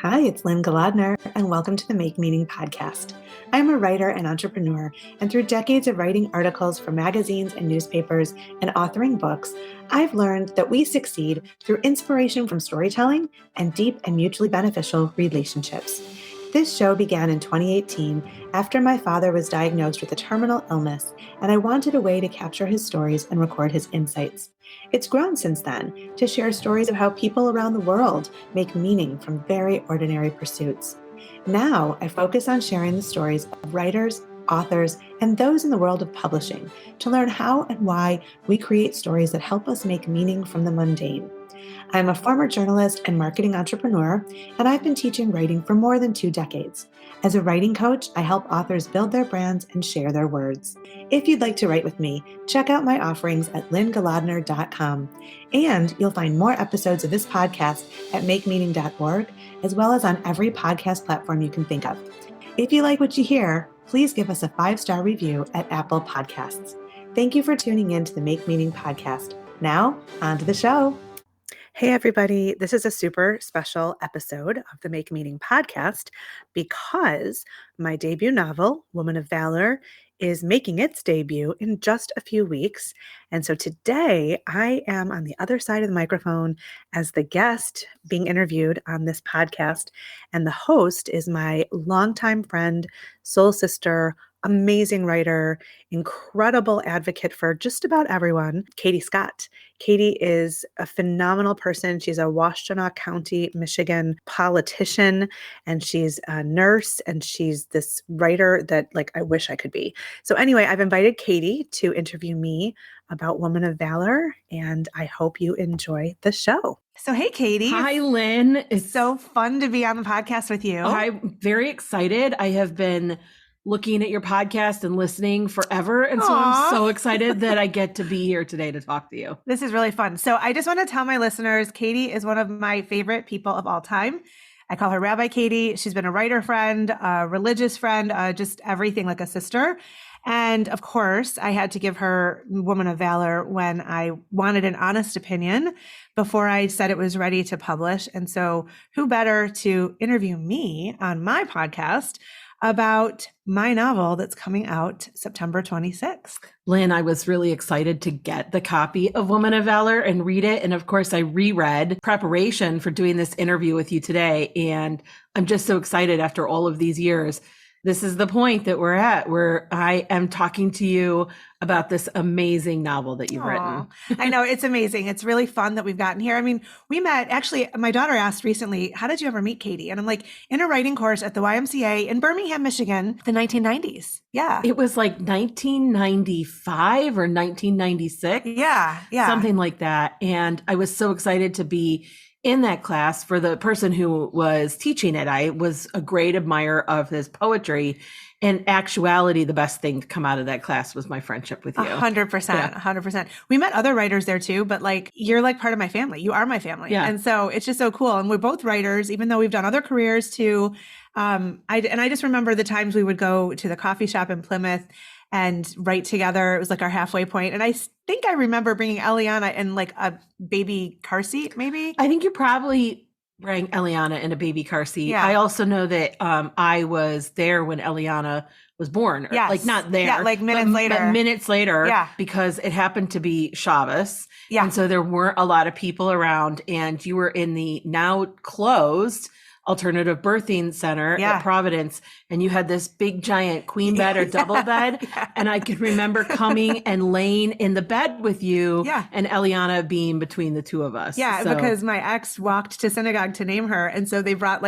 Hi, it's Lynne Golodner, and welcome to the Make Meaning podcast. I'm a writer and entrepreneur, and through decades of writing articles for magazines and newspapers and authoring books, I've learned that we succeed through inspiration from storytelling and deep and mutually beneficial relationships. This show began in 2018 after my father was diagnosed with a terminal illness, and I wanted a way to capture his stories and record his insights. It's grown since then to share stories of how people around the world make meaning from very ordinary pursuits. Now I focus on sharing the stories of writers, authors, and those in the world of publishing to learn how and why we create stories that help us make meaning from the mundane. I'm a former journalist and marketing entrepreneur, and I've been teaching writing for more than 2 decades. As a writing coach, I help authors build their brands and share their words. If you'd like to write with me, check out my offerings at lynnegolodner.com. And you'll find more episodes of this podcast at makemeaning.org, as well as on every podcast platform you can think of. If you like what you hear, please give us a 5-star review at Apple Podcasts. Thank you for tuning in to the Make Meaning podcast. Now, on to the show. Hey, everybody. This is a super special episode of the Make Meaning podcast because my debut novel, Woman of Valor, is making its debut in just a few weeks. And so today I am on the other side of the microphone as the guest being interviewed on this podcast. And the host is my longtime friend, soul sister, amazing writer, incredible advocate for just about everyone, Katie Scott. Katie is a phenomenal person. She's a Washtenaw County, Michigan politician, and she's a nurse, and she's this writer that I wish I could be. So anyway, I've invited Katie to interview me about Woman of Valor, and I hope you enjoy the show. So hey, Katie. Hi, Lynn. It's so fun to be on the podcast with you. I'm very excited. I have been looking at your podcast and listening forever. And so I'm so excited that I get to be here today to talk to you. This is really fun. So I just want to tell my listeners, Katie is one of my favorite people of all time. I call her Rabbi Katie. She's been a writer friend, a religious friend, just everything, like a sister. And of course, I had to give her Woman of Valor when I wanted an honest opinion before I said it was ready to publish. And so who better to interview me on my podcast about my novel that's coming out September 26th. Lynn, I was really excited to get the copy of Woman of Valor and read it. And of course, I reread preparation for doing this interview with you today. And I'm just so excited after all of these years. This is the point that we're at where I am talking to you about this amazing novel that you've written. I know, it's amazing. It's really fun that we've gotten here. I mean, we met, actually, my daughter asked recently, how did you ever meet Katie? And I'm like, in a writing course at the YMCA in Birmingham, Michigan, the 1990s. Yeah. It was like 1995 or 1996. Yeah. Something like that. And I was so excited to be in that class. For the person who was teaching it, I was a great admirer of his poetry. In actuality, the best thing to come out of that class was my friendship with you. 100%, 100%. We met other writers there too, but you're part of my family. You are my family. Yeah. And so it's just so cool. And we're both writers, even though we've done other careers too. I just remember the times we would go to the coffee shop in Plymouth and write together. It was our halfway point. And I think I remember bringing Eliana in a baby car seat, maybe. I think you probably bring Eliana in a baby car seat. Yeah. I also know that I was there when Eliana was born. Yes. Not there. Yeah, minutes later. But minutes later. Yeah. Because it happened to be Shabbos. Yeah. And so there weren't a lot of people around, and you were in the now closed alternative birthing center at Providence, and you had this big giant queen bed or double bed. And I could remember coming and laying in the bed with you and Eliana being between the two of us. Yeah, because my ex walked to synagogue to name her. And so they brought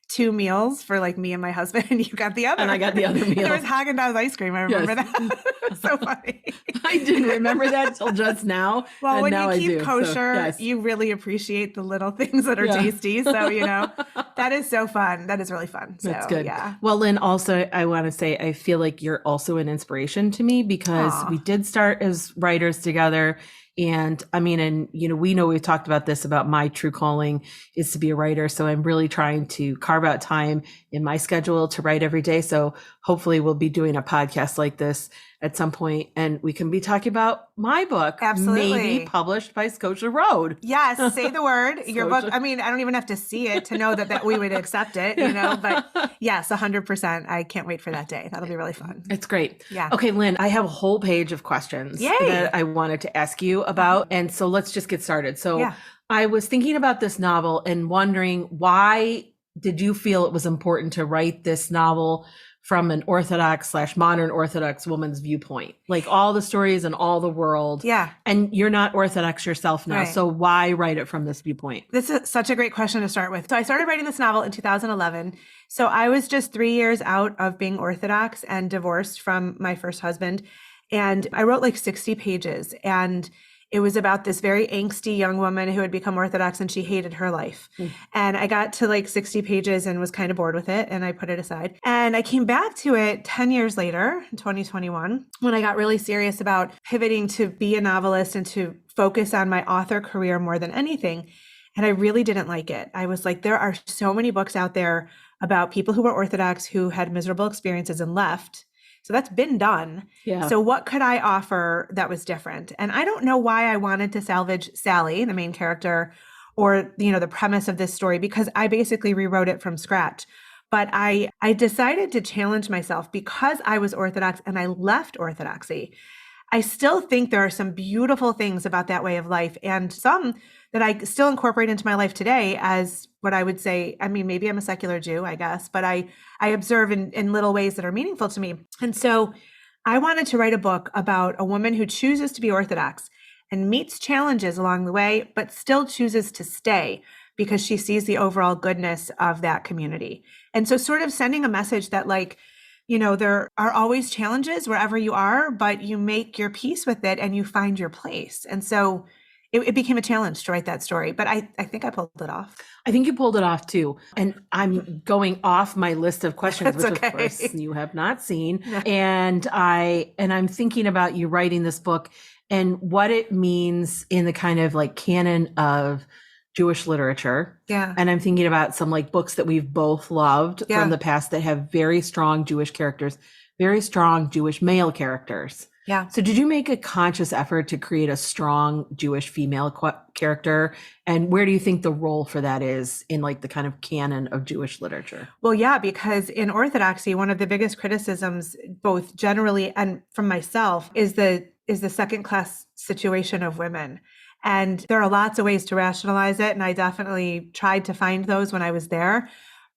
2 meals for me and my husband, and you got the other. And I got the other meal. There was Haagen-Dazs ice cream. I remember that. So funny. I didn't remember that till just now. Well, when now you keep kosher, you really appreciate the little things that are tasty. So, that is so fun. That is really fun. So, that's good. Yeah. Well, Lynn, also, I want to say, I feel like you're also an inspiration to me because we did start as writers together. And we know we've talked about this, about my true calling is to be a writer. So I'm really trying to carve out time in my schedule to write every day. So hopefully we'll be doing a podcast like this at some point, and we can be talking about my book, Absolutely. maybe published by Scotia Road. Yes, say the word. Your book. I mean, I don't even have to see it to know that we would accept it, but yes, 100%. I can't wait for that day. That'll be really fun. It's great. Yeah. Okay, Lynne, I have a whole page of questions that I wanted to ask you about. And so let's just get started. So I was thinking about this novel and wondering, why did you feel it was important to write this novel from an Orthodox/modern Orthodox woman's viewpoint? Like all the stories in all the world. Yeah. And you're not Orthodox yourself now. Right. So why write it from this viewpoint? This is such a great question to start with. So I started writing this novel in 2011. So I was just 3 years out of being Orthodox and divorced from my first husband. And I wrote like 60 pages. And it was about this very angsty young woman who had become Orthodox and she hated her life. And I got to like 60 pages and was kind of bored with it. And I put it aside. And I came back to it 10 years later, in 2021, when I got really serious about pivoting to be a novelist and to focus on my author career more than anything. And I really didn't like it. I was like, there are so many books out there about people who were Orthodox who had miserable experiences and left. So that's been done. Yeah. So what could I offer that was different? And I don't know why I wanted to salvage Sally, the main character, or, the premise of this story, because I basically rewrote it from scratch. But I decided to challenge myself because I was Orthodox and I left Orthodoxy. I still think there are some beautiful things about that way of life and some that I still incorporate into my life today as what I would say, I mean, maybe I'm a secular Jew, I guess, but I observe in little ways that are meaningful to me. And so I wanted to write a book about a woman who chooses to be Orthodox and meets challenges along the way, but still chooses to stay because she sees the overall goodness of that community. And so sort of sending a message that there are always challenges wherever you are, but you make your peace with it and you find your place. And so it became a challenge to write that story, but I think I pulled it off. I think you pulled it off too. And I'm going off my list of questions, which of course you have not seen. No. And I'm thinking about you writing this book and what it means in the kind of like canon of Jewish literature. Yeah. And I'm thinking about some like books that we've both loved from the past that have very strong Jewish characters, very strong Jewish male characters. Yeah. So did you make a conscious effort to create a strong Jewish female character? And where do you think the role for that is in like the kind of canon of Jewish literature? Well, yeah, because in Orthodoxy, one of the biggest criticisms, both generally and from myself, is the second class situation of women. And there are lots of ways to rationalize it. And I definitely tried to find those when I was there.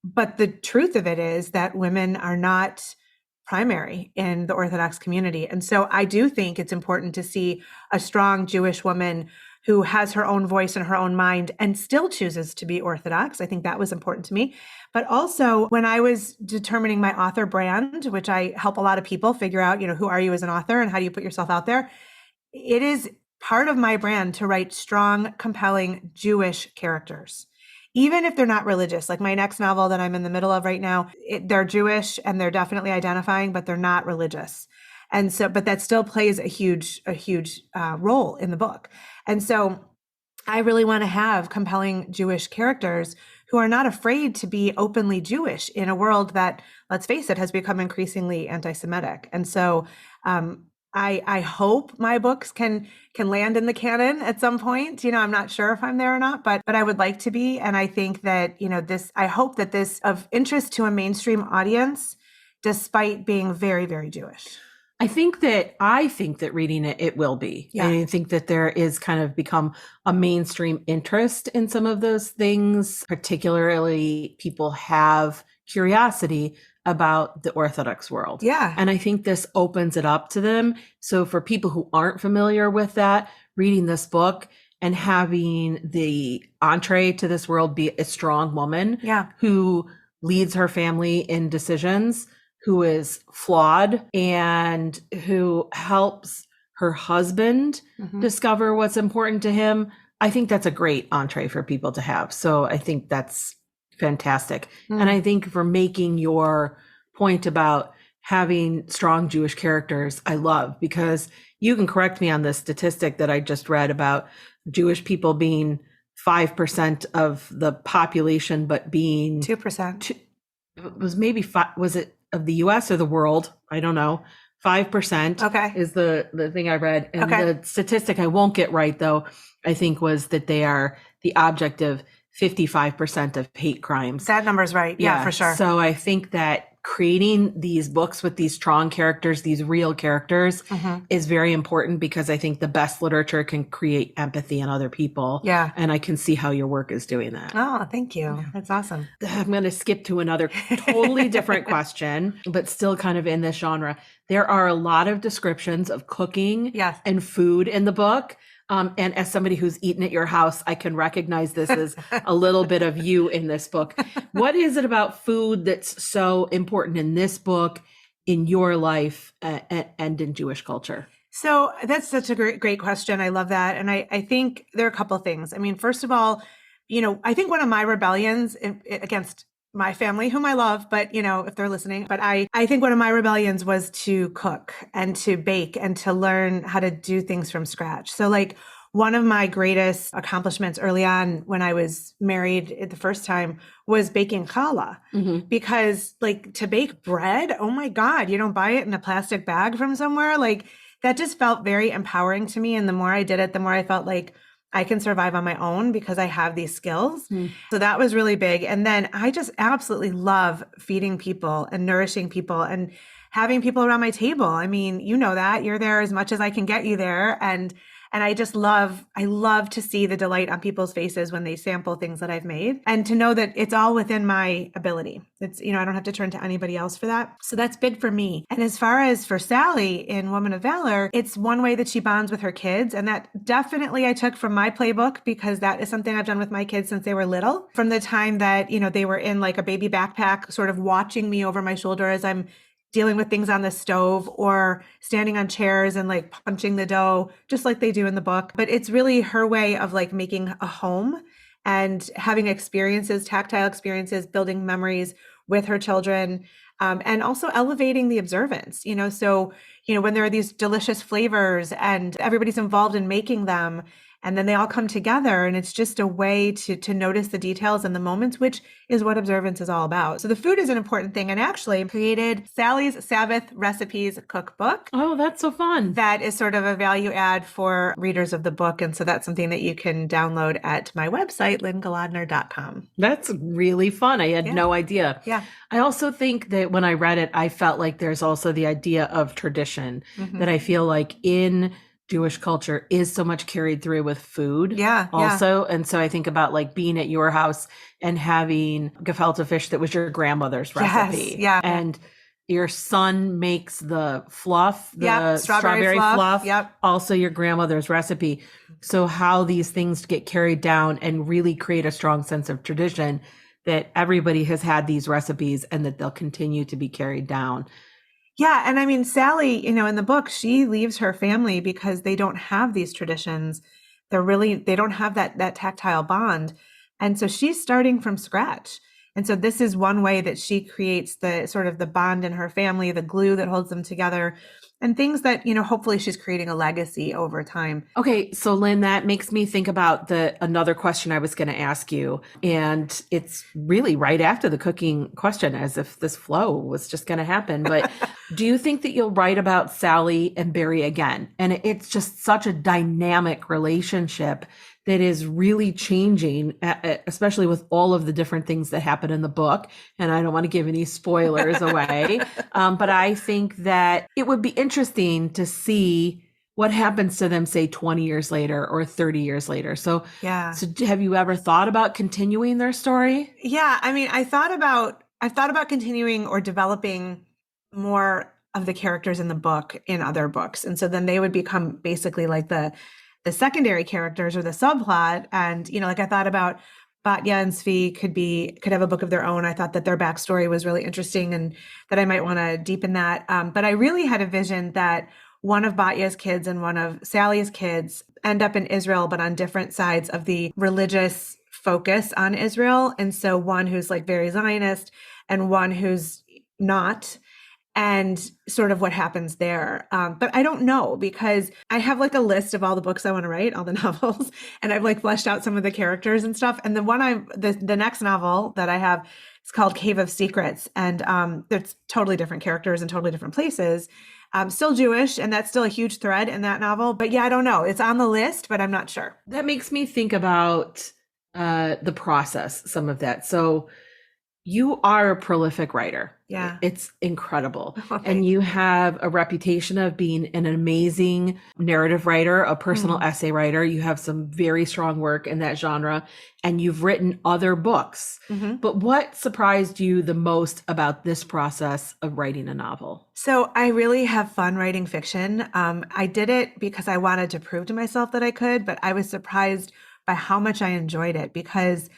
But the truth of it is that women are not primary in the Orthodox community. And so I do think it's important to see a strong Jewish woman who has her own voice and her own mind and still chooses to be Orthodox. I think that was important to me. But also when I was determining my author brand, which I help a lot of people figure out, who are you as an author and how do you put yourself out there? It is part of my brand to write strong, compelling Jewish characters. Even if they're not religious, like my next novel that I'm in the middle of right now, they're Jewish and they're definitely identifying, but they're not religious. And so, but that still plays a huge role in the book. And so I really want to have compelling Jewish characters who are not afraid to be openly Jewish in a world that, let's face it, has become increasingly anti-Semitic. And so, I hope my books can land in the canon at some point. I'm not sure if I'm there or not, but I would like to be. And I think that, I hope that this of interest to a mainstream audience, despite being very, very Jewish. I think that reading it will be. Yeah. I think that there is kind of become a mainstream interest in some of those things. Particularly people have curiosity about the Orthodox world. Yeah. And I think this opens it up to them. So for people who aren't familiar with that, reading this book and having the entree to this world be a strong woman who leads her family in decisions, who is flawed and who helps her husband discover what's important to him. I think that's a great entree for people to have. So I think that's fantastic. And I think for making your point about having strong Jewish characters, I love, because you can correct me on this statistic that I just read about Jewish people being 5% of the population, but being 2%. It was maybe 5, was it of the US or the world? I don't know. 5% Okay. is the thing I read. And Okay. the statistic I won't get right, though, I think was that they are the object of 55% of hate crimes. That number's right. Yeah, for sure. So I think that creating these books with these strong characters, these real characters, is very important, because I think the best literature can create empathy in other people. Yeah. And I can see how your work is doing that. Oh, thank you. That's awesome. I'm going to skip to another totally different question, but still kind of in this genre. There are a lot of descriptions of cooking and food in the book. And as somebody who's eaten at your house, I can recognize this as a little bit of you in this book. What is it about food that's so important in this book, in your life, and in Jewish culture? So that's such a great question. I love that. And I think there are a couple of things. I mean, first of all, I think one of my rebellions against my family, whom I love, but if they're listening, but I think one of my rebellions was to cook and to bake and to learn how to do things from scratch. So like one of my greatest accomplishments early on when I was married the first time was baking challah, because like to bake bread, oh my God, you don't buy it in a plastic bag from somewhere. Like that just felt very empowering to me. And the more I did it, the more I felt like I can survive on my own because I have these skills. So that was really big. And then I just absolutely love feeding people and nourishing people and having people around my table. I mean, you know that you're there as much as I can get you there. And I just love to see the delight on people's faces when they sample things that I've made, and to know that it's all within my ability. It's, I don't have to turn to anybody else for that. So that's big for me. And as far as for Sally in Woman of Valor, it's one way that she bonds with her kids. And that definitely I took from my playbook, because that is something I've done with my kids since they were little. From the time that, they were in like a baby backpack, sort of watching me over my shoulder as I'm dealing with things on the stove or standing on chairs and like punching the dough, just like they do in the book. But it's really her way of like making a home and having experiences, tactile experiences, building memories with her children, and also elevating the observance, So, when there are these delicious flavors and everybody's involved in making them, and then they all come together, and it's just a way to notice the details and the moments, which is what observance is all about. So the food is an important thing, and actually created Sally's Sabbath Recipes cookbook. Oh, that's so fun. That is sort of a value add for readers of the book. And so that's something that you can download at my website, lynnegolodner.com. That's really fun. I had no idea. Yeah. I also think that when I read it, I felt like there's also the idea of tradition that I feel like in Jewish culture is so much carried through with food also. And so I think about like being at your house and having gefilte fish that was your grandmother's recipe. Yeah. And your son makes the fluff, the strawberry fluff, also your grandmother's recipe. So how these things get carried down and really create a strong sense of tradition, that everybody has had these recipes and that they'll continue to be carried down. Yeah. And I mean, Sally, in the book, she leaves her family because they don't have these traditions. They don't have that tactile bond. And so she's starting from scratch. And so this is one way that she creates the sort of the bond in her family, the glue that holds them together, and things that, hopefully she's creating a legacy over time. Okay. So Lynne, that makes me think about another question I was going to ask you. And it's really right after the cooking question, as if this flow was just going to happen. But do you think that you'll write about Sally and Barry again? And it's just such a dynamic relationship that is really changing, especially with all of the different things that happen in the book. And I don't want to give any spoilers away, but I think that it would be interesting to see what happens to them, say 20 years later or 30 years later. So have you ever thought about continuing their story? Yeah. I mean, I've thought about continuing or developing more of the characters in the book in other books. And so then they would become basically like the secondary characters or the subplot. And, like I thought about Batya and Zvi could have a book of their own. I thought that their backstory was really interesting and that I might want to deepen that. But I really had a vision that one of Batya's kids and one of Sally's kids end up in Israel, but on different sides of the religious focus on Israel. And so one who's like very Zionist and one who's not, and sort of what happens there. But I don't know, because I have like a list of all the books I want to write, all the novels, and I've like fleshed out some of the characters and stuff. And the next novel that I have is called Cave of Secrets. And there's totally different characters and totally different places. Still Jewish, and that's still a huge thread in that novel. But yeah, I don't know. It's on the list, but I'm not sure. That makes me think about the process, some of that. So you are a prolific writer. Yeah. It's incredible. Oh, and you have a reputation of being an amazing narrative writer, a personal essay writer. You have some very strong work in that genre, and you've written other books. But what surprised you the most about this process of writing a novel? So I really have fun writing fiction. I did it because I wanted to prove to myself that I could, but I was surprised by how much I enjoyed it because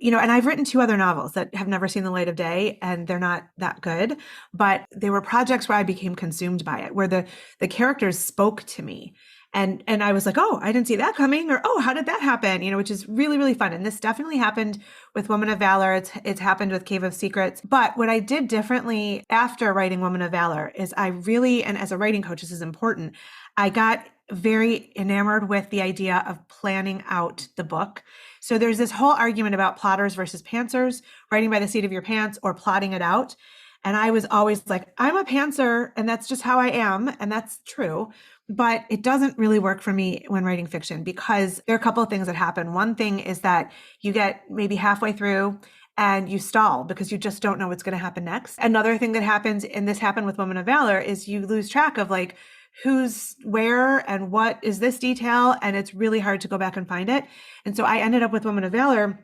and I've written 2 other novels that have never seen the light of day, and they're not that good, but they were projects where I became consumed by it, where the characters spoke to me. And I was like, oh, I didn't see that coming, or, oh, how did that happen? Which is really, really fun. And this definitely happened with Woman of Valor. It's happened with Cave of Secrets. But what I did differently after writing Woman of Valor is I really, and as a writing coach, this is important, I got very enamored with the idea of planning out the book. So there's this whole argument about plotters versus pantsers, writing by the seat of your pants or plotting it out. And I was always like, I'm a pantser, and that's just how I am. And that's true. But it doesn't really work for me when writing fiction because there are a couple of things that happen. One thing is that you get maybe halfway through and you stall because you just don't know what's going to happen next. Another thing that happens, and this happened with Woman of Valor, is you lose track of like, who's where and what is this detail, and it's really hard to go back and find it. And so I ended up with Woman of Valor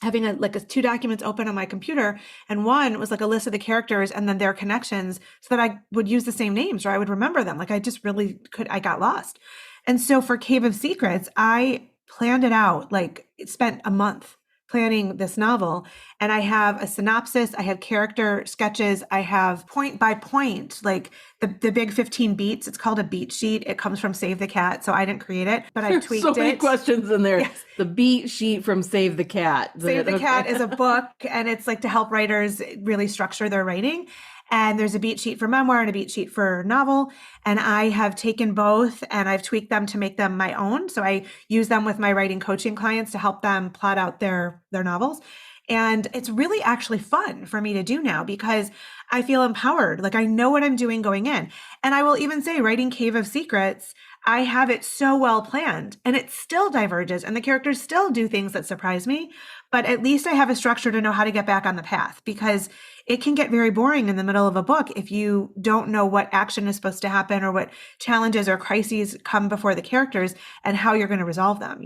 having a 2 documents open on my computer, and one was like a list of the characters and then their connections so that I would use the same names or I would remember them. Like I just really I got lost. And so for Cave of Secrets, I planned it out, it spent a month planning this novel, and I have a synopsis, I have character sketches, I have point by point, like the big 15 beats. It's called a beat sheet. It comes from Save the Cat, so I didn't create it, but I tweaked it. So many questions in there. Yes. The beat sheet from Save the Cat. Save the Cat is a book, and it's to help writers really structure their writing. And there's a beat sheet for memoir and a beat sheet for novel. And I have taken both and I've tweaked them to make them my own. So I use them with my writing coaching clients to help them plot out their novels. And it's really actually fun for me to do now because I feel empowered. I know what I'm doing going in. And I will even say, writing Cave of Secrets, I have it so well planned and it still diverges and the characters still do things that surprise me. But at least I have a structure to know how to get back on the path, because it can get very boring in the middle of a book if you don't know what action is supposed to happen or what challenges or crises come before the characters and how you're going to resolve them.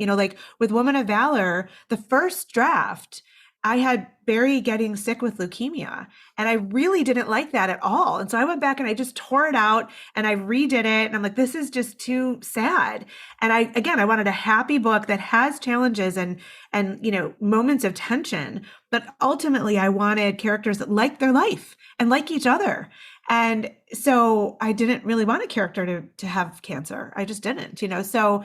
With Woman of Valor, the first draft, I had Barry getting sick with leukemia, and I really didn't like that at all. And so I went back and I just tore it out and I redid it. And I'm like, this is just too sad. And I wanted a happy book that has challenges and moments of tension, but ultimately I wanted characters that like their life and like each other. And so I didn't really want a character to have cancer. I just didn't, so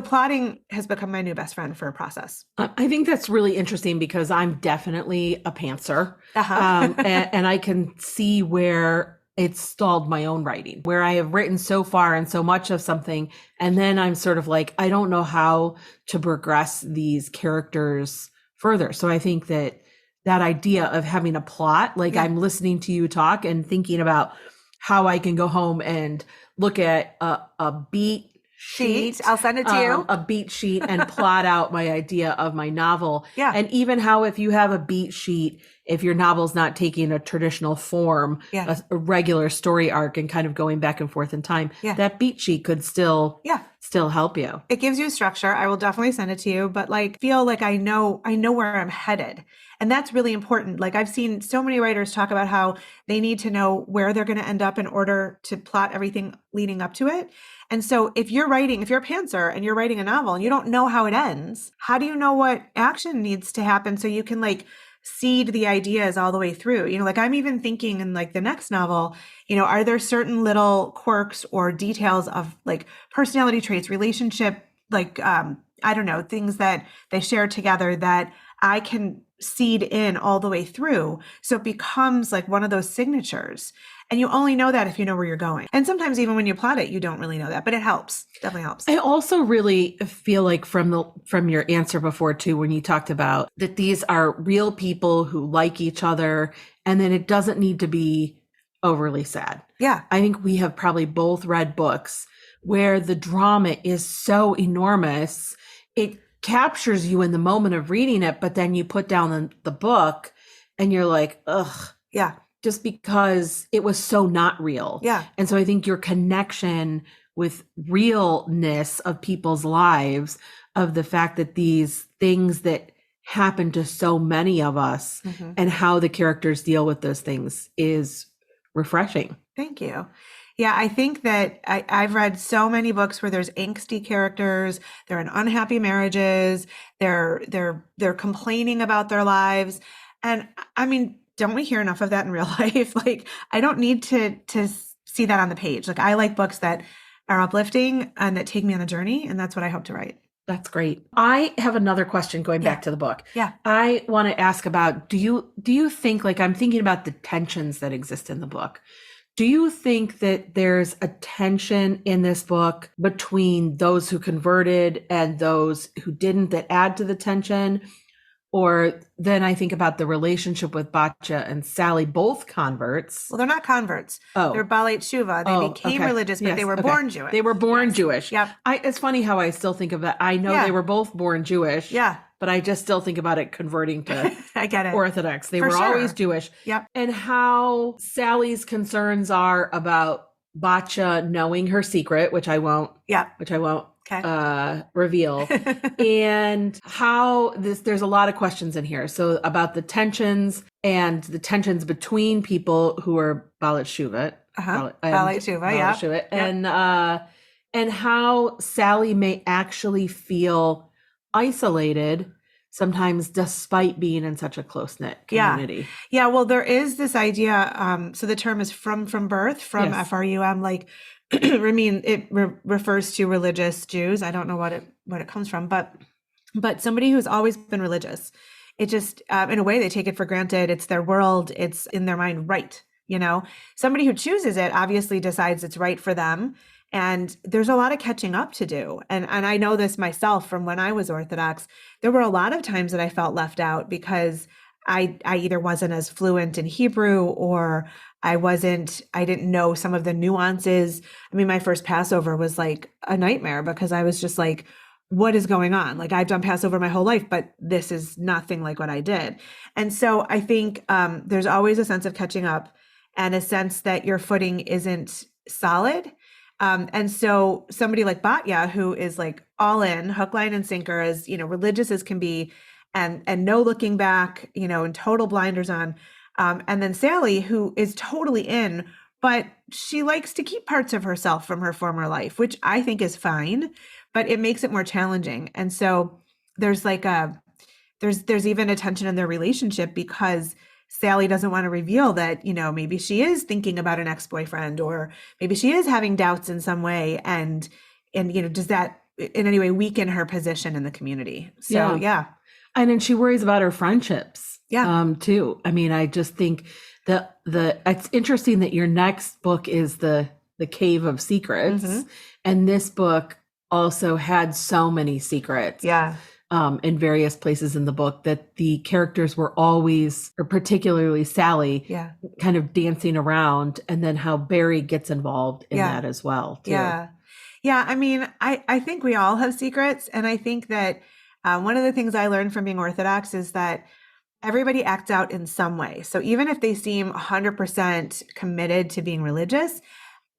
plotting has become my new best friend for a process. I think that's really interesting because I'm definitely a pantser. And I can see where it's stalled my own writing, where I have written so far and so much of something. And then I'm sort of like, I don't know how to progress these characters further. So I think that idea of having a plot, I'm listening to you talk and thinking about how I can go home and look at a beat sheet. I'll send it to you. A beat sheet and plot out my idea of my novel. Yeah. And even how if you have a beat sheet, if your novel's not taking a traditional form, a regular story arc and kind of going back and forth in time, that beat sheet could still help you. It gives you a structure. I will definitely send it to you, but feel like I know where I'm headed. And that's really important. I've seen so many writers talk about how they need to know where they're going to end up in order to plot everything leading up to it. And so if you're a pantser and you're writing a novel and you don't know how it ends, how do you know what action needs to happen so you can seed the ideas all the way through? I'm even thinking in the next novel, are there certain little quirks or details of personality traits, relationship, I don't know, things that they share together that I can seed in all the way through. So it becomes one of those signatures. And you only know that if you know where you're going. And sometimes even when you plot it, you don't really know that, but it helps. Definitely helps. I also really feel like from your answer before too, when you talked about that these are real people who like each other, and then it doesn't need to be overly sad. Yeah. I think we have probably both read books where the drama is so enormous. It captures you in the moment of reading it, but then you put down the book and you're like, ugh. Yeah. Just because it was so not real. Yeah. And so I think your connection with realness of people's lives, of the fact that these things that happen to so many of us and how the characters deal with those things is refreshing. Thank you. Yeah, I think that I've read so many books where there's angsty characters, they're in unhappy marriages, they're complaining about their lives. And I mean, don't we hear enough of that in real life? Like, I don't need to see that on the page. Like, I like books that are uplifting and that take me on a journey, and that's what I hope to write. That's great. I have another question going back to the book. Yeah. I want to ask about, do you think, like, I'm thinking about the tensions that exist in the book. Do you think that there's a tension in this book between those who converted and those who didn't that add to the tension? Or then I think about the relationship with Batya and Sally, both converts. Well, they're not converts. Oh. They're Balei Tshuva. They became religious, but they were born Jewish. They were born Jewish. Yep. It's funny how I still think of that. I know they were both born Jewish. Yeah. But I just still think about it converting to I get it. Orthodox. They were always Jewish. Yep. And how Sally's concerns are about Batya knowing her secret, which I won't. Yeah. Which I won't. Reveal. And how there's a lot of questions in here. So about the tensions and the tensions between people who are Balei Tshuva. Balei Tshuva, yeah. And how Sally may actually feel isolated sometimes despite being in such a close-knit community. Yeah. Well, there is this idea. So the term is from birth, from FRUM, like, I mean, it refers to religious Jews. I don't know what it comes from, but somebody who's always been religious. It just, in a way, they take it for granted. It's their world. It's in their mind, right? You know, somebody who chooses it obviously decides it's right for them. And there's a lot of catching up to do. And I know this myself from when I was Orthodox. There were a lot of times that I felt left out because I either wasn't as fluent in Hebrew or I didn't know some of the nuances. I mean, my first Passover was like a nightmare because I was just like, what is going on? Like, I've done Passover my whole life, but this is nothing like what I did. And so I think there's always a sense of catching up and a sense that your footing isn't solid. And so somebody like Batya, who is like all in, hook, line, and sinker, as, you know, religious as can be, and no looking back, you know, and total blinders on. And then Sally, who is totally in, but she likes to keep parts of herself from her former life, which I think is fine, but it makes it more challenging. And so there's like there's even a tension in their relationship because Sally doesn't want to reveal that, you know, maybe she is thinking about an ex-boyfriend or maybe she is having doubts in some way. And, you know, does that in any way weaken her position in the community? So, yeah. And then she worries about her friendships. Yeah. Too. I mean, I just think it's interesting that your next book is the Cave of Secrets. And this book also had so many secrets. Yeah. In various places in the book that the characters were always, or particularly Sally, kind of dancing around, and then how Barry gets involved in that as well, too. Yeah. I mean, I think we all have secrets. And I think that one of the things I learned from being Orthodox is that everybody acts out in some way. So even if they seem 100% committed to being religious,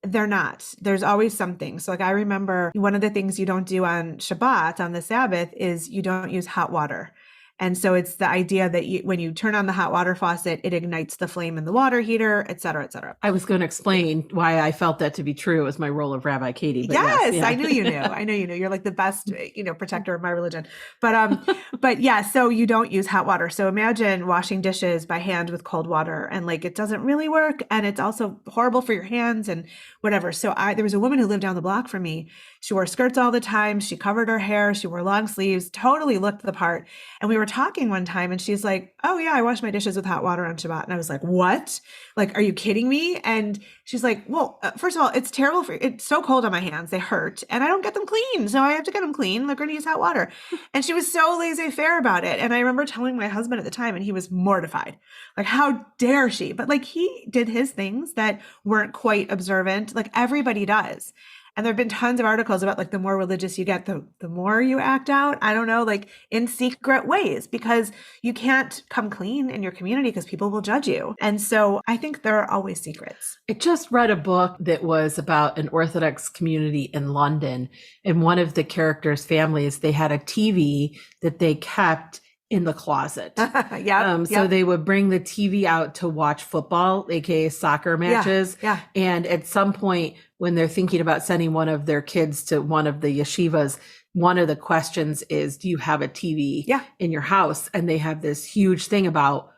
they're not. There's always something. So like I remember one of the things you don't do on Shabbat, on the Sabbath, is you don't use hot water. And so it's the idea that when you turn on the hot water faucet, it ignites the flame in the water heater, et cetera, et cetera. I was going to explain why I felt that to be true as my role of Rabbi Katie. But yes, I knew you knew. I know you knew. You're like the best, you know, protector of my religion. But yeah, so you don't use hot water. So imagine washing dishes by hand with cold water, and like it doesn't really work, and it's also horrible for your hands and whatever. So there was a woman who lived down the block from me. She wore skirts all the time. She covered her hair. She wore long sleeves. Totally looked the part. And we were talking one time and she's like, oh yeah, I wash my dishes with hot water on Shabbat. And I was like, what? Like, are you kidding me? And she's like, well, first of all, it's terrible it's so cold on my hands. They hurt and I don't get them clean. So I have to get them clean. They're going to use hot water. And she was so laissez-faire about it. And I remember telling my husband at the time and he was mortified. Like, how dare she? But like, he did his things that weren't quite observant. Like everybody does. And there've been tons of articles about like the more religious you get, the more you act out, I don't know, like in secret ways, because you can't come clean in your community because people will judge you. And so I think there are always secrets. I just read a book that was about an Orthodox community in London. And one of the characters' families, they had a TV that they kept in the closet. So they would bring the TV out to watch football, aka soccer matches. And at some point when they're thinking about sending one of their kids to one of the yeshivas, one of the questions is, do you have a TV in your house? And they have this huge thing about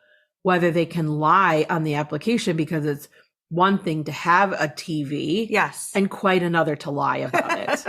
whether they can lie on the application, because it's one thing to have a TV, and quite another to lie about it.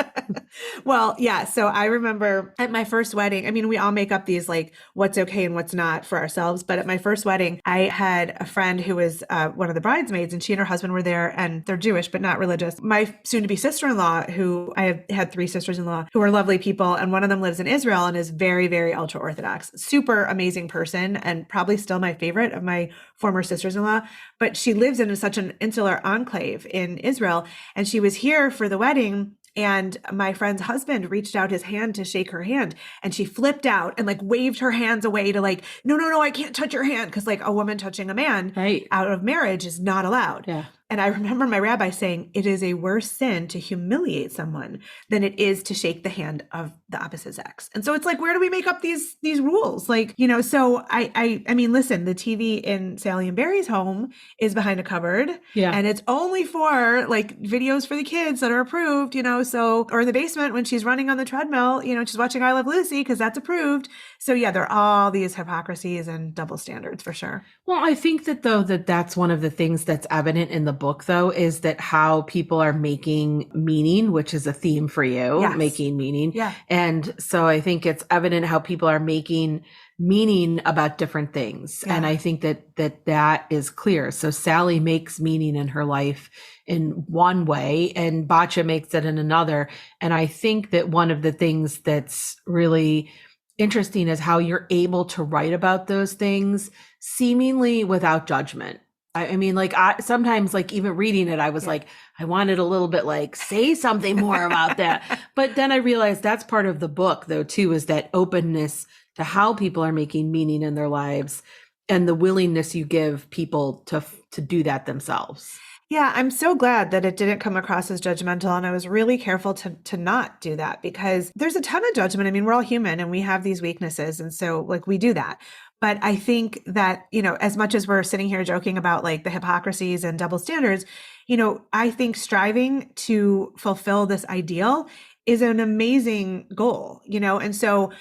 Well, yeah. So I remember at my first wedding, I mean, we all make up these like what's okay and what's not for ourselves. But at my first wedding, I had a friend who was one of the bridesmaids, and she and her husband were there, and they're Jewish, but not religious. My soon-to-be sister-in-law, who I have had 3 sisters-in-law who are lovely people, and one of them lives in Israel and is very, very ultra-Orthodox, super amazing person, and probably still my favorite of my former sisters-in-law. But she lives in such an insular enclave in Israel, and she was here for the wedding. And my friend's husband reached out his hand to shake her hand, and she flipped out and like waved her hands away to like, no, I can't touch your hand. Cause like a woman touching a man out of marriage is not allowed. And I remember my rabbi saying, it is a worse sin to humiliate someone than it is to shake the hand of the opposite sex. And so it's like, where do we make up these rules? Like, you know, so I mean, listen, the TV in Sally and Barry's home is behind a cupboard, and it's only for like videos for the kids that are approved, you know, so, or in the basement when she's running on the treadmill, you know, she's watching I Love Lucy because that's approved. So yeah, there are all these hypocrisies and double standards for sure. Well, I think that though, that's one of the things that's evident in the book though, is that how people are making meaning, which is a theme for you, making meaning. And so I think it's evident how people are making meaning about different things. And I think that is clear. So Sally makes meaning in her life in one way and Batya makes it in another. And I think that one of the things that's really interesting is how you're able to write about those things seemingly without judgment. I mean, like I sometimes like even reading it, I was like, I wanted a little bit like say something more about that. But then I realized that's part of the book though, too, is that openness to how people are making meaning in their lives and the willingness you give people to do that themselves. Yeah, I'm so glad that it didn't come across as judgmental. And I was really careful to not do that, because there's a ton of judgment. I mean, we're all human and we have these weaknesses. And so like we do that. But I think that, you know, as much as we're sitting here joking about like the hypocrisies and double standards, you know, I think striving to fulfill this ideal is an amazing goal, you know? And so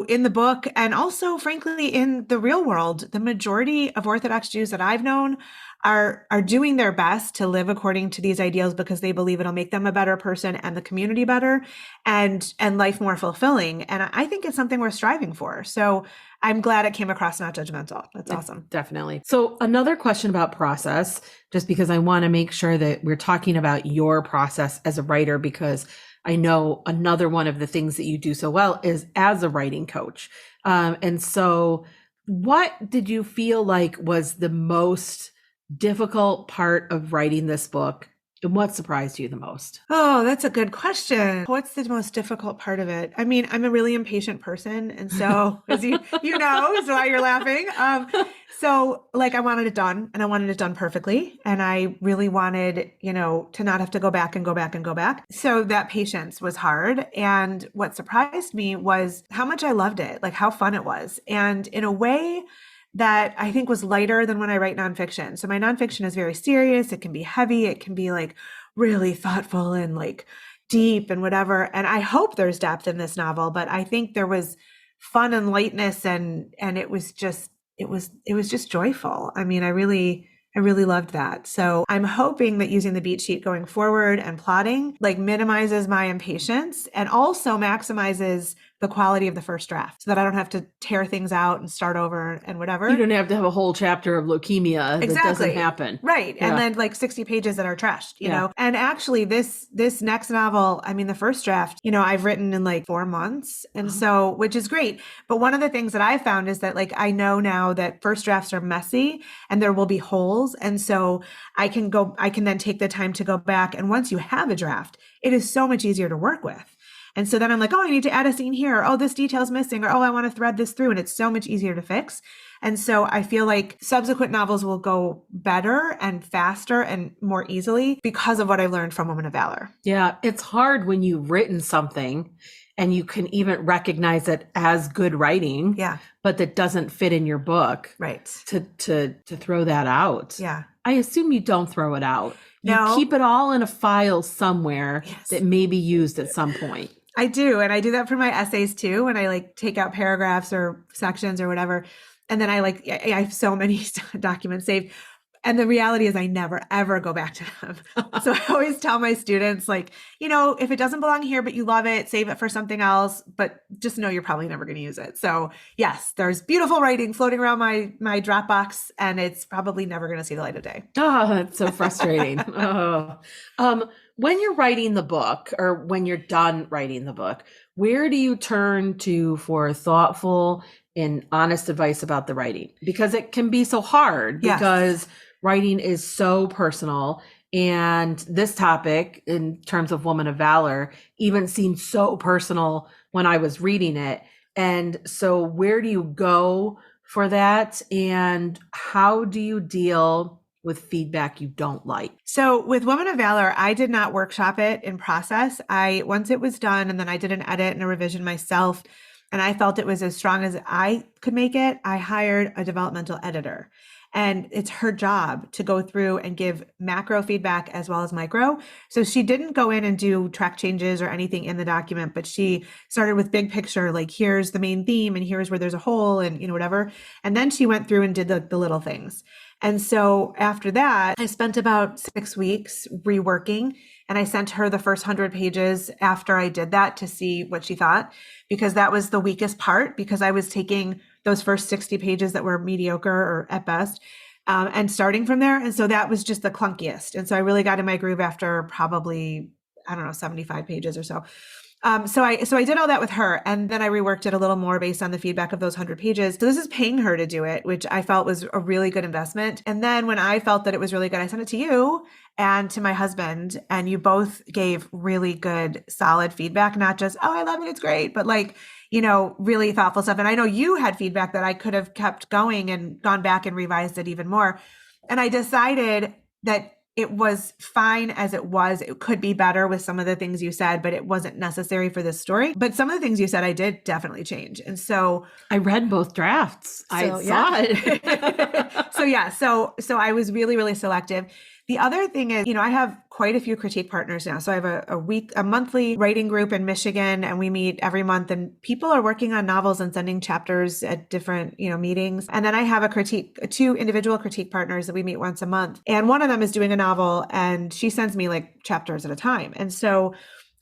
in the book, and also frankly, in the real world, the majority of Orthodox Jews that I've known are doing their best to live according to these ideals because they believe it'll make them a better person and the community better and life more fulfilling. And I think it's something we're striving for. So I'm glad it came across not judgmental. That's awesome. Definitely. So another question about process, just because I want to make sure that we're talking about your process as a writer, because I know another one of the things that you do so well is as a writing coach. And so what did you feel like was the most difficult part of writing this book? And what surprised you the most? Oh, that's a good question. What's the most difficult part of it? I mean, I'm a really impatient person. And so, as you know, is why you're laughing. So like I wanted it done and I wanted it done perfectly. And I really wanted, you know, to not have to go back and go back and go back. So that patience was hard. And what surprised me was how much I loved it, like how fun it was. And in a way that I think was lighter than when I write nonfiction. So my nonfiction is very serious. It can be heavy. It can be like really thoughtful and like deep and whatever. And I hope there's depth in this novel, but I think there was fun and lightness and it was just joyful. I mean, I really loved that. So I'm hoping that using the beat sheet going forward and plotting like minimizes my impatience and also maximizes the quality of the first draft so that I don't have to tear things out and start over and whatever. You don't have to have a whole chapter of leukemia that doesn't happen. Right. Yeah. And then like 60 pages that are trashed, you know? And actually this next novel, I mean, the first draft, you know, I've written in like 4 months. And so, which is great. But one of the things that I found is that like, I know now that first drafts are messy and there will be holes. And so I can then take the time to go back. And once you have a draft, it is so much easier to work with. And so then I'm like, oh, I need to add a scene here. Or, oh, this detail's missing. Or, oh, I want to thread this through. And it's so much easier to fix. And so I feel like subsequent novels will go better and faster and more easily because of what I learned from Woman of Valor. Yeah, it's hard when you've written something and you can even recognize it as good writing, but that doesn't fit in your book. Right. To throw that out. Yeah. I assume you don't throw it out. No. You keep it all in a file somewhere that may be used at some point. I do. And I do that for my essays too. When I like take out paragraphs or sections or whatever. And then I have so many documents saved. And the reality is I never, ever go back to them. So I always tell my students like, you know, if it doesn't belong here, but you love it, save it for something else, but just know you're probably never going to use it. So yes, there's beautiful writing floating around my Dropbox and it's probably never going to see the light of day. Oh, that's so frustrating. When you're writing the book or when you're done writing the book, where do you turn to for thoughtful and honest advice about the writing? Because it can be so hard because writing is so personal. And this topic in terms of Woman of Valor even seemed so personal when I was reading it. And so where do you go for that? And how do you deal with feedback you don't like? So with Woman of Valor, I did not workshop it in process. Once it was done and then I did an edit and a revision myself, and I felt it was as strong as I could make it, I hired a developmental editor. And it's her job to go through and give macro feedback as well as micro. So she didn't go in and do track changes or anything in the document, but she started with big picture, like here's the main theme and here's where there's a hole and, you know, whatever. And then she went through and did the little things. And so after that, I spent about 6 weeks reworking, and I sent her the first 100 pages after I did that to see what she thought, because that was the weakest part, because I was taking those first 60 pages that were mediocre or at best, and starting from there. And so that was just the clunkiest. And so I really got in my groove after probably, 75 pages or so. So I did all that with her, and then I reworked it a little more based on the feedback of those 100 pages. So this is paying her to do it, which I felt was a really good investment. And then when I felt that it was really good, I sent it to you and to my husband, and you both gave really good, solid feedback, not just, oh, I love it, it's great, but like, you know, really thoughtful stuff. And I know you had feedback that I could have kept going and gone back and revised it even more. And I decided that it was fine as it was. It could be better with some of the things you said, but it wasn't necessary for this story. But some of the things you said, I did definitely change. And so I read both drafts. I saw it. So I was really, really selective. The other thing is, you know, I have quite a few critique partners now. So I have a monthly writing group in Michigan, and we meet every month, and people are working on novels and sending chapters at different, you know, meetings. And then I have two individual critique partners that we meet once a month. And one of them is doing a novel, and she sends me like chapters at a time. And so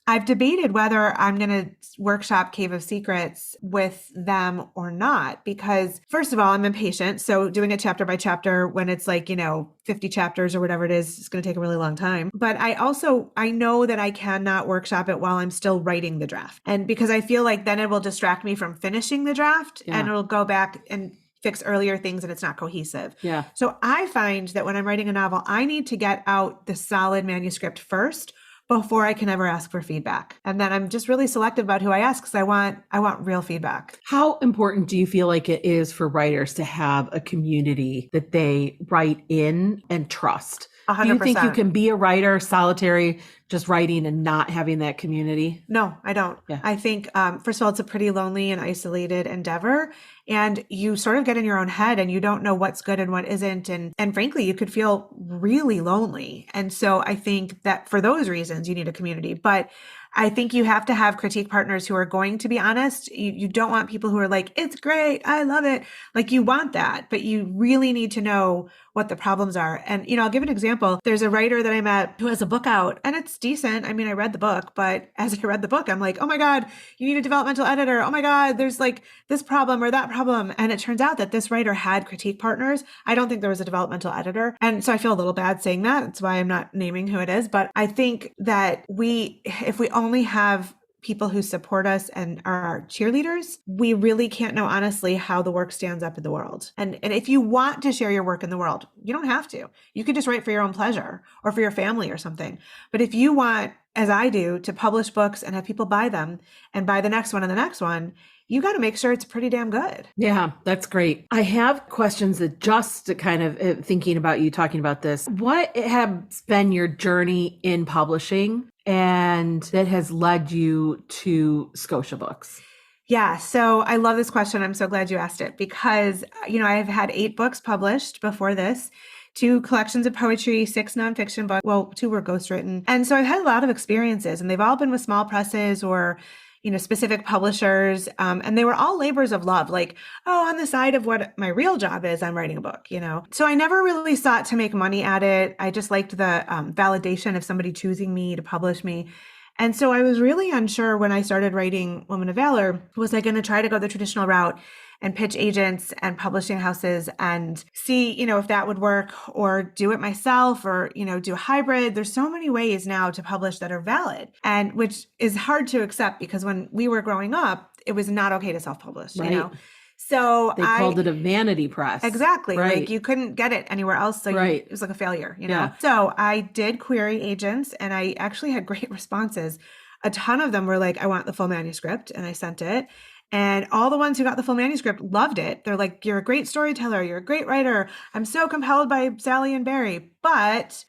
I've debated whether I'm going to workshop Cave of Secrets with them or not, because first of all, I'm impatient. So doing it chapter by chapter when it's like, you know, 50 chapters or whatever it is, it's going to take a really long time. But I know that I cannot workshop it while I'm still writing the draft. And because I feel like then it will distract me from finishing the draft, and it'll go back and fix earlier things, and it's not cohesive. Yeah. So I find that when I'm writing a novel, I need to get out the solid manuscript first before I can ever ask for feedback. And then I'm just really selective about who I ask, because I want real feedback. How important do you feel like it is for writers to have a community that they write in and trust? 100%. Do you think you can be a writer solitary, just writing and not having that community? No, I don't. Yeah. I think, first of all, it's a pretty lonely and isolated endeavor. And you sort of get in your own head and you don't know what's good and what isn't. And frankly, you could feel really lonely. And so I think that for those reasons, you need a community. But I think you have to have critique partners who are going to be honest. You don't want people who are like, it's great, I love it. Like, you want that, but you really need to know what the problems are. And, I'll give an example. There's a writer that I met who has a book out and it's decent. I mean, I read the book, but as I read the book, I'm like, oh my God, you need a developmental editor. Oh my God, there's like this problem or that problem. And it turns out that this writer had critique partners. I don't think there was a developmental editor. And so I feel a little bad saying that. That's why I'm not naming who it is. But I think that if we only have people who support us and are our cheerleaders, we really can't know honestly how the work stands up in the world. And if you want to share your work in the world, you don't have to. You could just write for your own pleasure or for your family or something. But if you want, as I do, to publish books and have people buy them and buy the next one and the next one, you got to make sure it's pretty damn good. Yeah, that's great. I have questions that just to kind of thinking about you talking about this. What has been your journey in publishing and that has led you to Scotia Books? Yeah, so I love this question. I'm so glad you asked it because, I've had 8 books published before this. 2 collections of poetry, 6 nonfiction books. Well, 2 were ghostwritten. And so I've had a lot of experiences and they've all been with small presses or specific publishers. And they were all labors of love, like, on the side of what my real job is, I'm writing a book, So I never really sought to make money at it. I just liked the validation of somebody choosing me to publish me. And so I was really unsure when I started writing Woman of Valor, was I going to try to go the traditional route and pitch agents and publishing houses and see, if that would work or do it myself or, do a hybrid. There's so many ways now to publish that are valid and which is hard to accept because when we were growing up, it was not okay to self-publish, right. So they called it a vanity press. Exactly. Right. Like you couldn't get it anywhere else. So right. It was like a failure, Yeah. So I did query agents and I actually had great responses. A ton of them were like, I want the full manuscript. And I sent it. And all the ones who got the full manuscript loved it. They're like, you're a great storyteller. You're a great writer. I'm so compelled by Sally and Barry.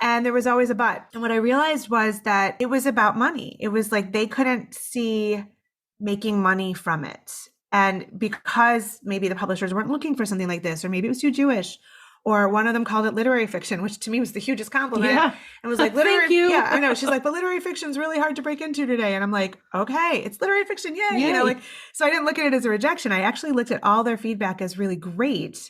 And there was always a but. And what I realized was that it was about money. It was like they couldn't see making money from it. And because maybe the publishers weren't looking for something like this, or maybe it was too Jewish, or one of them called it literary fiction, which to me was the hugest compliment. Yeah. And was like, literary. Thank you. Yeah, I know. She's like, but literary fiction is really hard to break into today. And I'm like, okay, it's literary fiction. Yay. Yay. So I didn't look at it as a rejection. I actually looked at all their feedback as really great.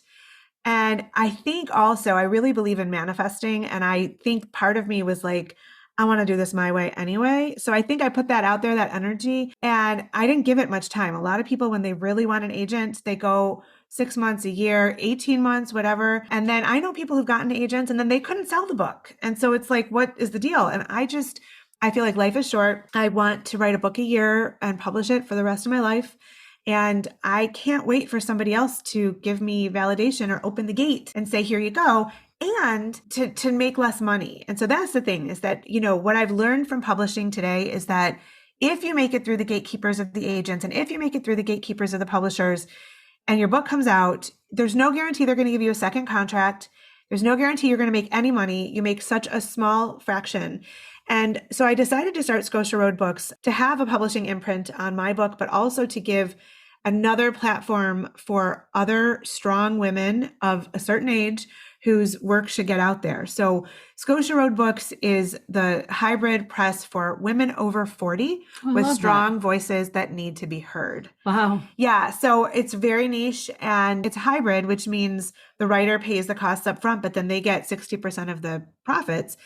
And I think also I really believe in manifesting. And I think part of me was like, I want to do this my way anyway. So I think I put that out there, that energy, and I didn't give it much time. A lot of people, when they really want an agent, they go 6 months, a year, 18 months, whatever. And then I know people who've gotten agents and then they couldn't sell the book. And so it's like, what is the deal? And I feel like life is short. I want to write a book a year and publish it for the rest of my life. And I can't wait for somebody else to give me validation or open the gate and say, here you go. And to make less money. And so that's the thing is that, what I've learned from publishing today is that if you make it through the gatekeepers of the agents and if you make it through the gatekeepers of the publishers and your book comes out, there's no guarantee they're going to give you a second contract. There's no guarantee you're going to make any money. You make such a small fraction. And so I decided to start Scotia Road Books to have a publishing imprint on my book, but also to give another platform for other strong women of a certain age whose work should get out there. So Scotia Road Books is the hybrid press for women over 40 with strong voices that need to be heard. Wow. Yeah. So it's very niche and it's hybrid, which means the writer pays the costs up front, but then they get 60% of the profits.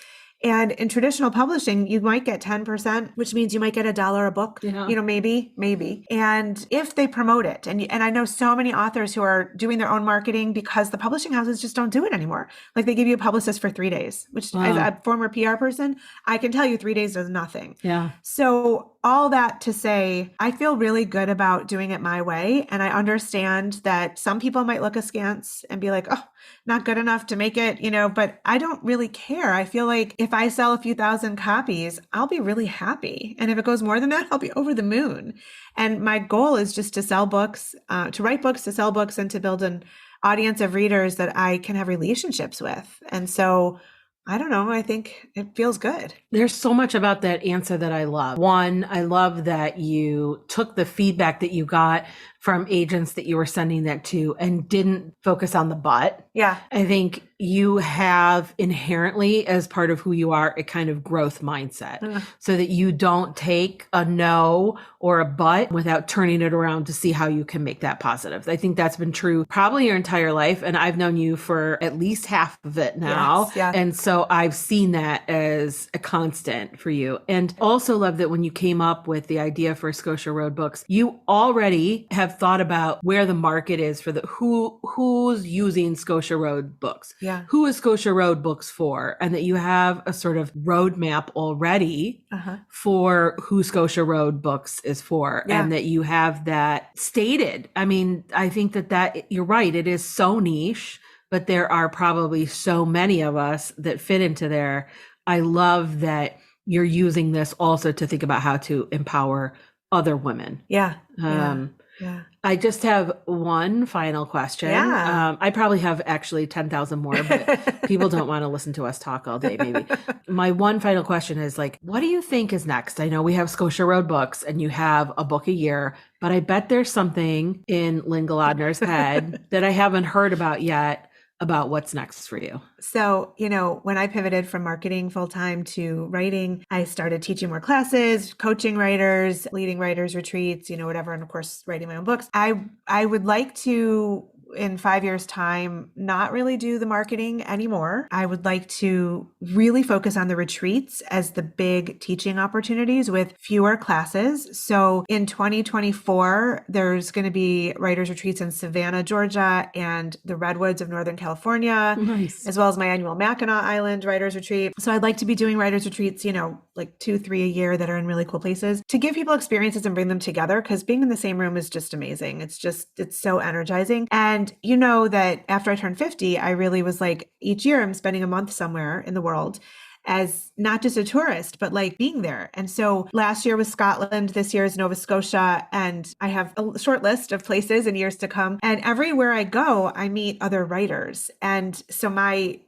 And in traditional publishing, you might get 10%, which means you might get $1 a book, maybe. And if they promote it, and I know so many authors who are doing their own marketing because the publishing houses just don't do it anymore. Like they give you a publicist for 3 days, which as a former PR person, I can tell you 3 days does nothing. Yeah. So all that to say, I feel really good about doing it my way. And I understand that some people might look askance and be like, oh, not good enough to make it, but I don't really care. I feel like if I sell a few thousand copies, I'll be really happy. And if it goes more than that, I'll be over the moon. And my goal is just to sell books, to write books, to sell books, and to build an audience of readers that I can have relationships with. And so I don't know. I think it feels good. There's so much about that answer that I love. One, I love that you took the feedback that you got from agents that you were sending that to and didn't focus on the but. Yeah. I think you have inherently, as part of who you are, a kind of growth mindset so that you don't take a no or a but without turning it around to see how you can make that positive. I think that's been true probably your entire life. And I've known you for at least half of it now. Yes, yeah. And so I've seen that as a constant for you. And also love that when you came up with the idea for Scotia Road Books, you already have thought about where the market is for the who's using Scotia Road Books. Yeah. Who is Scotia Road Books for? And that you have a sort of roadmap already for who Scotia Road Books is for. Yeah. And that you have that stated. I mean, I think that you're right. It is so niche, but there are probably so many of us that fit into there. I love that you're using this also to think about how to empower other women. Yeah. I just have one final question. Yeah. I probably have actually 10,000 more, but people don't want to listen to us talk all day, maybe. My one final question is like, what do you think is next? I know we have Scotia Road Books and you have a book a year, but I bet there's something in Lynne Golodner's head that I haven't heard about yet about what's next for you. So, when I pivoted from marketing full-time to writing, I started teaching more classes, coaching writers, leading writers retreats, whatever. And of course, writing my own books. I would like to, in 5 years' time, not really do the marketing anymore. I would like to really focus on the retreats as the big teaching opportunities with fewer classes. So in 2024, there's going to be writers retreats in Savannah, Georgia, and the Redwoods of Northern California, as well as my annual Mackinac Island writers retreat. So I'd like to be doing writers retreats, like 2-3 a year that are in really cool places to give people experiences and bring them together, because being in the same room is just amazing. It's so energizing. And you know that after I turned 50, I really was like, each year I'm spending a month somewhere in the world as not just a tourist, but like being there. And so last year was Scotland, this year is Nova Scotia, and I have a short list of places in years to come. And everywhere I go, I meet other writers. And so my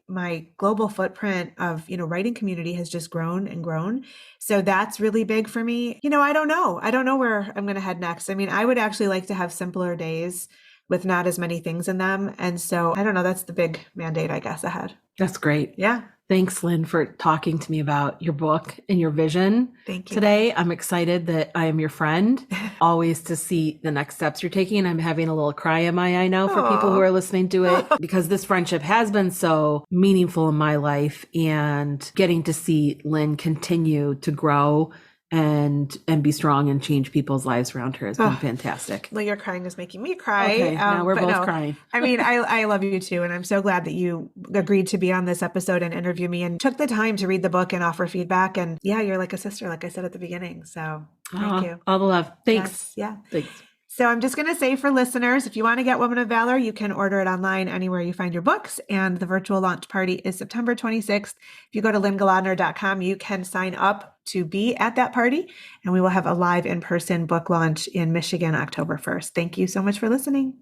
global footprint of, writing community has just grown and grown. So that's really big for me. I don't know where I'm going to head next. I mean, I would actually like to have simpler days with not as many things in them. And so I don't know, that's the big mandate, I guess, ahead. That's great. Yeah. Thanks, Lynne, for talking to me about your book and your vision. Thank you. Today, I'm excited that I am your friend, always to see the next steps you're taking. And I'm having a little cry in my eye now for people who are listening to it, because this friendship has been so meaningful in my life, and getting to see Lynne continue to grow and be strong and change people's lives around her has been fantastic. Well, your crying is making me cry. Okay, now we're both crying. I mean, I love you too. And I'm so glad that you agreed to be on this episode and interview me and took the time to read the book and offer feedback. And yeah, you're like a sister, like I said at the beginning. So thank you. All the love. Thanks. Yes, yeah. Thanks. So I'm just going to say for listeners, if you want to get Woman of Valor, you can order it online anywhere you find your books. And the virtual launch party is September 26th. If you go to lynnegolodner.com, you can sign up to be at that party. And we will have a live in-person book launch in Michigan, October 1st. Thank you so much for listening.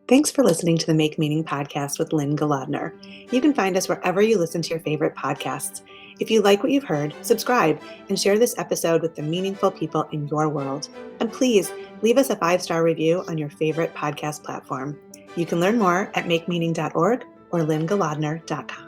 Thanks for listening to the Make Meaning podcast with Lynne Golodner. You can find us wherever you listen to your favorite podcasts. If you like what you've heard, subscribe and share this episode with the meaningful people in your world. And please leave us a 5-star review on your favorite podcast platform. You can learn more at makemeaning.org or lynnegolodner.com.